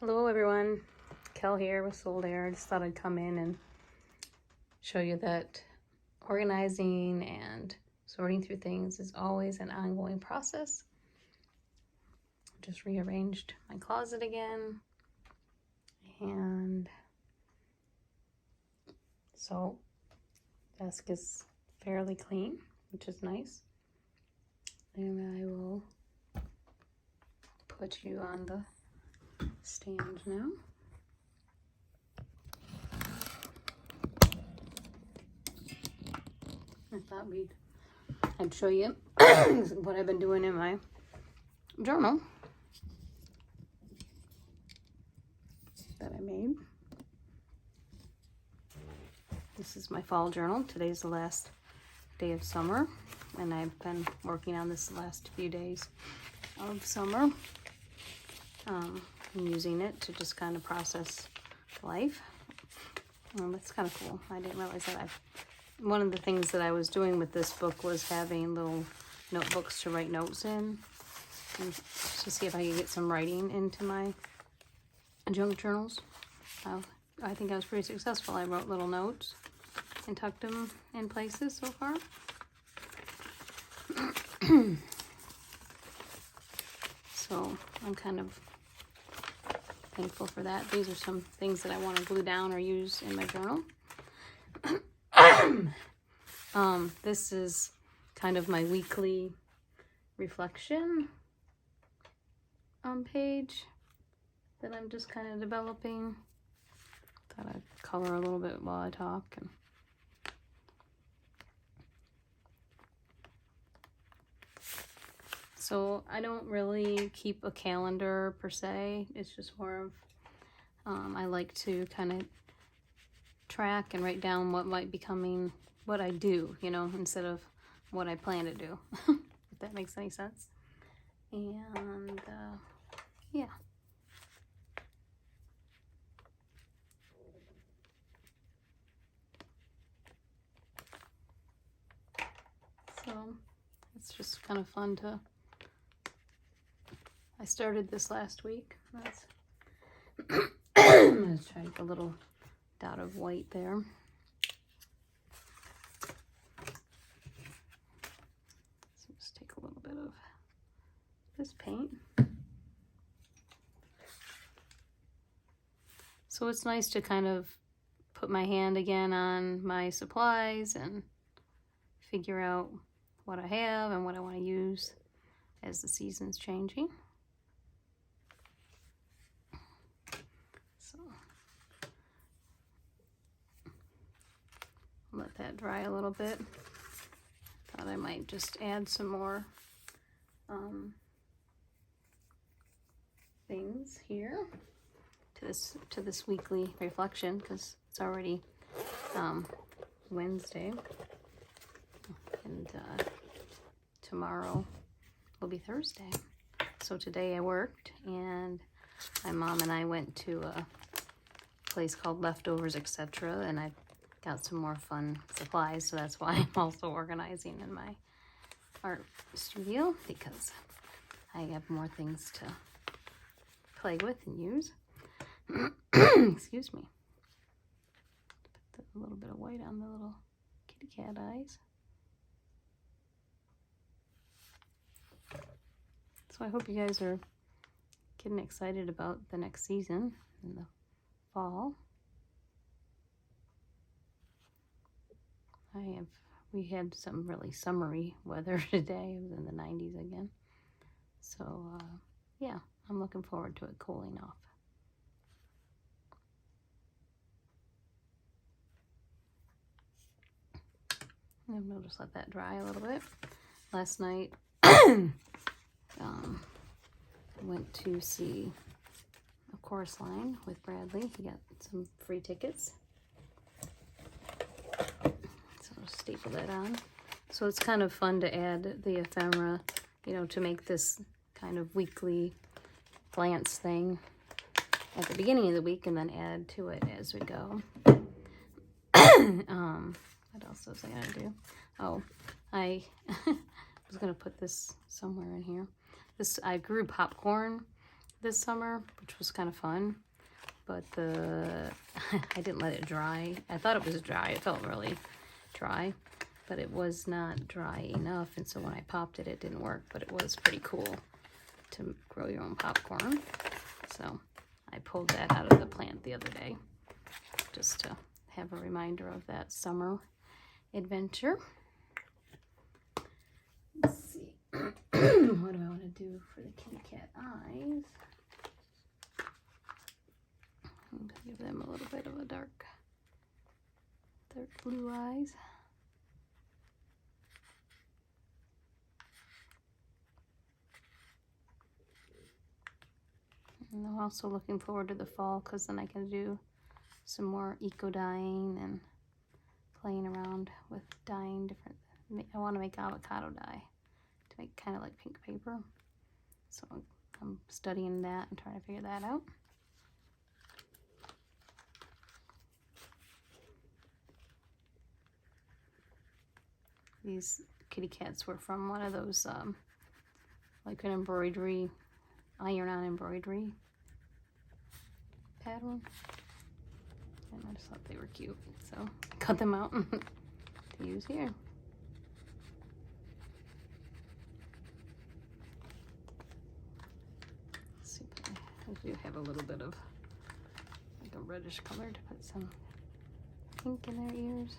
Hello everyone, Kel here with Sold Air. I just thought I'd come in and show you that organizing and sorting through things is always an ongoing process. Just rearranged my closet again, and so desk is fairly clean, which is nice. And I will put you on the stand now. I thought I'd show you what I've been doing in my journal that I made. This is my fall journal. Today's the last day of summer, and I've been working on this the last few days of summer. I'm using it to just kind of process life. That's kind of cool. I didn't realize that. One of the things that I was doing with this book was having little notebooks to write notes in, and to see if I could get some writing into my junk journals. I think I was pretty successful. I wrote little notes and tucked them in places so far. So I'm kind of thankful for that. These are some things that I want to glue down or use in my journal. This is kind of my weekly reflection page that I'm just kind of developing. Thought I'd color a little bit while I talk. So I don't really keep a calendar per se. It's just more of, I like to kind of track and write down what might be coming, what I do, instead of what I plan to do, if that makes any sense. And yeah. So it's just kind of fun to, I started this last week. I'm going to try to get a little dot of white there. So just take a little bit of this paint. So it's nice to kind of put my hand again on my supplies and figure out what I have and what I want to use as the season's changing. So let that dry a little bit. Thought I might just add some more things here to this weekly reflection, because it's already Wednesday, and tomorrow will be Thursday. So today I worked, and my mom and I went to a place called Leftovers, etc., and I got some more fun supplies, so that's why I'm also organizing in my art studio, because I have more things to play with and use. Excuse me. Put a little bit of white on the little kitty cat eyes. So I hope you guys are getting excited about the next season in the fall. We had some really summery weather today. It was in the 90s again. So yeah, I'm looking forward to it cooling off. And we'll just let that dry a little bit. Last night, I went to see A Chorus Line with Bradley. He got some free tickets. So I'll staple that on. So it's kind of fun to add the ephemera, to make this kind of weekly glance thing at the beginning of the week, and then add to it as we go. What else was I going to do? Oh, I was going to put this somewhere in here. I grew popcorn this summer, which was kind of fun. But I didn't let it dry. I thought it was dry. It felt really dry, but it was not dry enough. And so when I popped it, it didn't work, but it was pretty cool to grow your own popcorn. So I pulled that out of the plant the other day just to have a reminder of that summer adventure. Let's see. What do I want to do for the kitty cat eyes? I'm going to give them a little bit of a dark blue eyes. And I'm also looking forward to the fall because then I can do some more eco dyeing and playing around with dyeing different. I want to make avocado dye to make kind of like pink paper. So I'm studying that and trying to figure that out. These kitty cats were from one of those, like an embroidery, iron-on embroidery pattern. And I just thought they were cute, so I cut them out to use here. Let's see if I do have a little bit of like a reddish color to put some pink in their ears.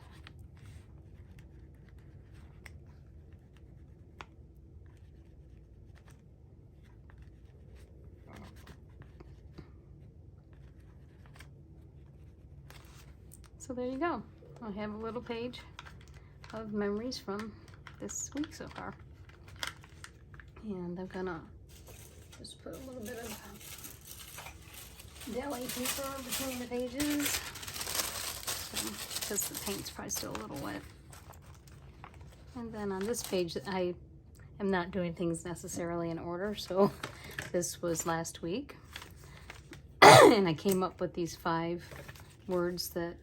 So there you go. I have a little page of memories from this week so far. And I'm gonna just put a little bit of deli paper between the pages because the paint's probably still a little wet. And then on this page, I am not doing things necessarily in order. So this was last week. And I came up with these 5 words that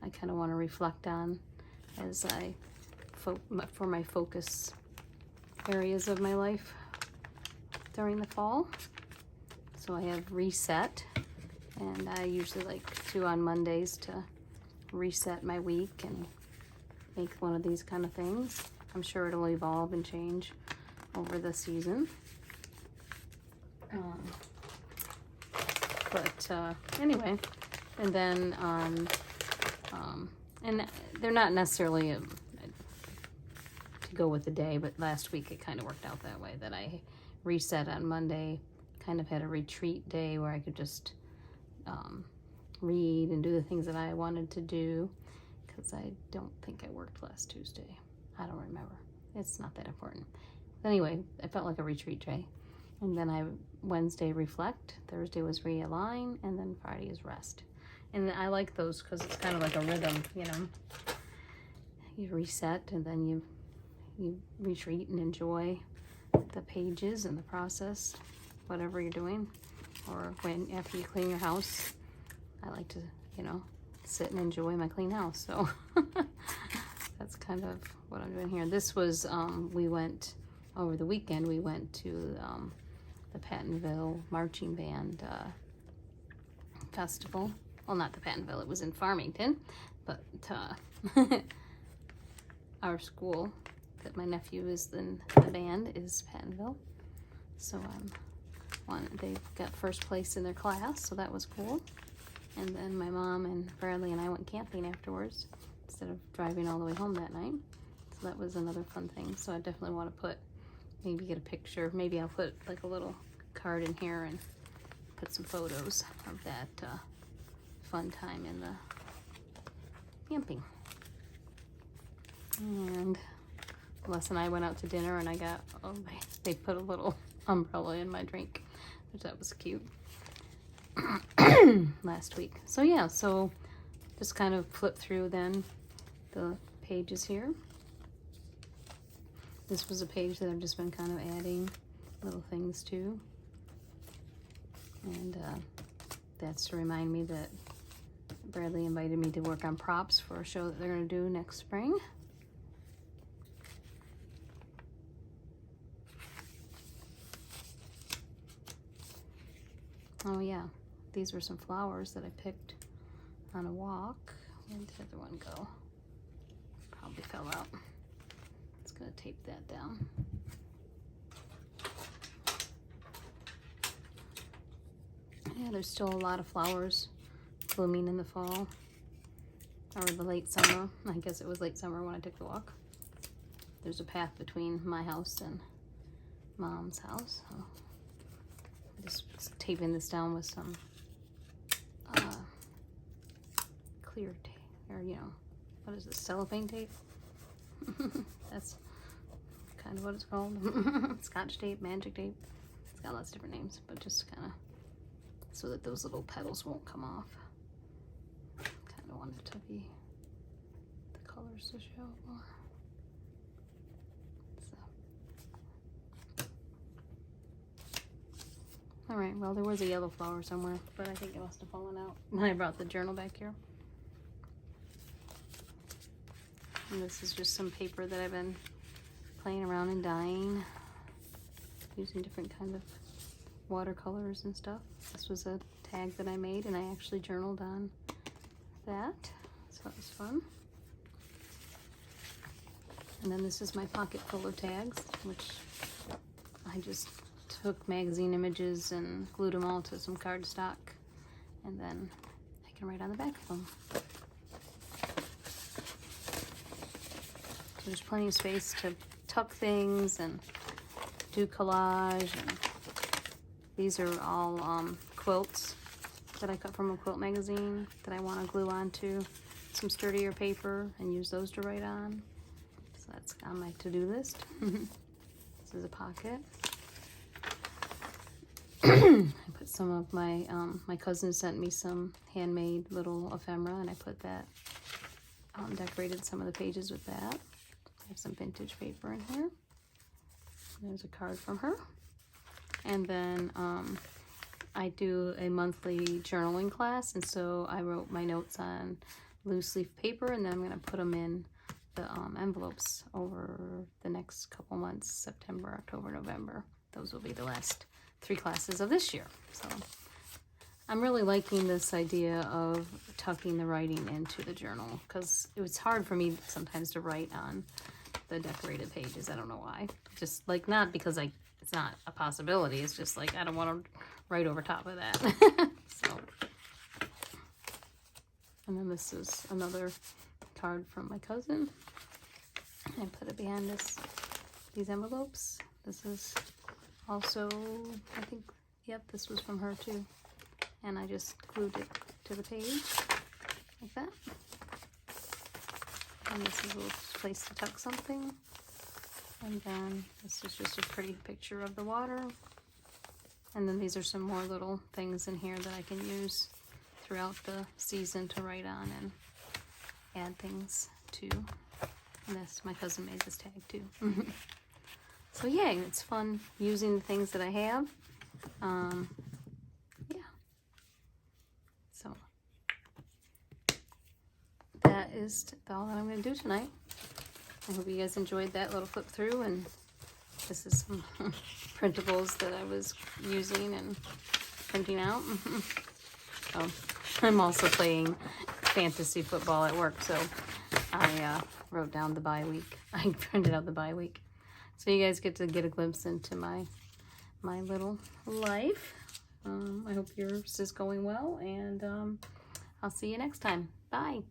I kind of want to reflect on as I for my focus areas of my life during the fall. So I have reset, and I usually like to on Mondays to reset my week and make one of these kind of things. I'm sure it'll evolve and change over the season. Anyway, and then and they're not necessarily to go with the day, but last week it kind of worked out that way, that I reset on Monday, kind of had a retreat day where I could just read and do the things that I wanted to do, because I don't think I worked last Tuesday. I don't remember. It's not that important. But anyway, I felt like a retreat day. And then Wednesday reflect, Thursday was realign, and then Friday is rest. And I like those because it's kind of like a rhythm, you know. You reset and then you retreat and enjoy the pages and the process, whatever you're doing. Or after you clean your house, I like to, you know, sit and enjoy my clean house. So that's kind of what I'm doing here. This was, we went, over the weekend, we went to the Pattonville Marching Band Festival. Well, not the Pattonville, it was in Farmington, but our school that my nephew is in the band is Pattonville. So they got first place in their class, so that was cool. And then my mom and Bradley and I went camping afterwards instead of driving all the way home that night. So that was another fun thing. So I definitely want to maybe get a picture. Maybe I'll put like a little card in here and put some photos of that fun time in the camping. And Les and I went out to dinner, and I got, they put a little umbrella in my drink, which that was cute. Last week. So yeah, so just kind of flip through then the pages here. This was a page that I've just been kind of adding little things to. And that's to remind me that Bradley invited me to work on props for a show that they're going to do next spring. Oh yeah, these were some flowers that I picked on a walk. Where did the other one go? Probably fell out. Just gonna tape that down. Yeah, there's still a lot of flowers blooming in the fall, or the late summer. I guess it was late summer when I took the walk. There's a path between my house and Mom's house. So I'm just taping this down with some clear tape, or what is this, cellophane tape? That's kind of what it's called. Scotch tape, magic tape. It's got lots of different names, but just kind of so that those little petals won't come off. Kind of want it to be the colors to show more. So. All right, well, there was a yellow flower somewhere, but I think it must have fallen out when I brought the journal back here. And this is just some paper that I've been playing around and dyeing, using different kind of watercolors and stuff. This was a tag that I made, and I actually journaled on that, so that was fun. And then this is my pocket full of tags, which I just took magazine images and glued them all to some cardstock, and then I can write on the back of them. So there's plenty of space to tuck things and do collage. And these are all quilts that I cut from a quilt magazine that I want to glue onto some sturdier paper and use those to write on. So that's on my to-do list. This is a pocket. I put some of my, my cousin sent me some handmade little ephemera, and I put that, decorated some of the pages with that. I have some vintage paper in here. There's a card from her. And then I do a monthly journaling class, and so I wrote my notes on loose leaf paper, and then I'm going to put them in the envelopes over the next couple months, September, October, November. Those will be the last 3 classes of this year. So I'm really liking this idea of tucking the writing into the journal, because it was hard for me sometimes to write on the decorated pages. I don't know why. Just like, not because it's not a possibility. It's just like I don't want to write over top of that. So, and then this is another card from my cousin. I put it behind these envelopes. This is also, I think, yep, this was from her too. And I just glued it to the page like that. And this is a little place to tuck something. And then this is just a pretty picture of the water. And then these are some more little things in here that I can use throughout the season to write on and add things to. And this, my cousin made this tag too. So yay, it's fun using the things that I have. Yeah. So that is all that I'm going to do tonight. I hope you guys enjoyed that little flip through, and this is some printables that I was using and printing out. I'm also playing fantasy football at work, so I wrote down the bye week. I printed out the bye week. So you guys get to get a glimpse into my little life. I hope yours is going well, and I'll see you next time. Bye.